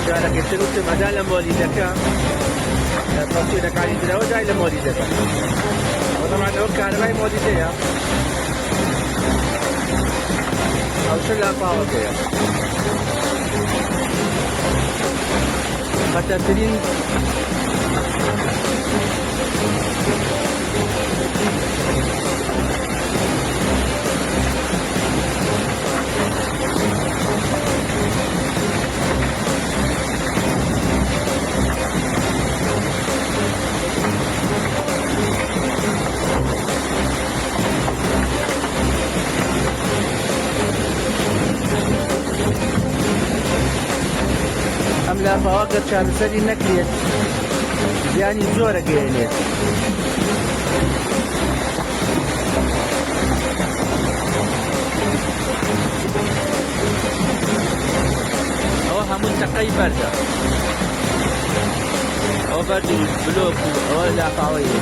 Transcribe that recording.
جارك يتنوت مدى لمولدك تصويرك على الدراوة جاي لمولدك وطبعا هو كهربائي مولدية أو شلها فاوتية خطرترين ئەم لافاوە گەر چارەسەری نەکرێت زیانی زۆرە گەیەنێت. ئەوە هەموو تەقەی بەردە، ئەوە بەردی بلۆک و ئەوە لافاوەیە.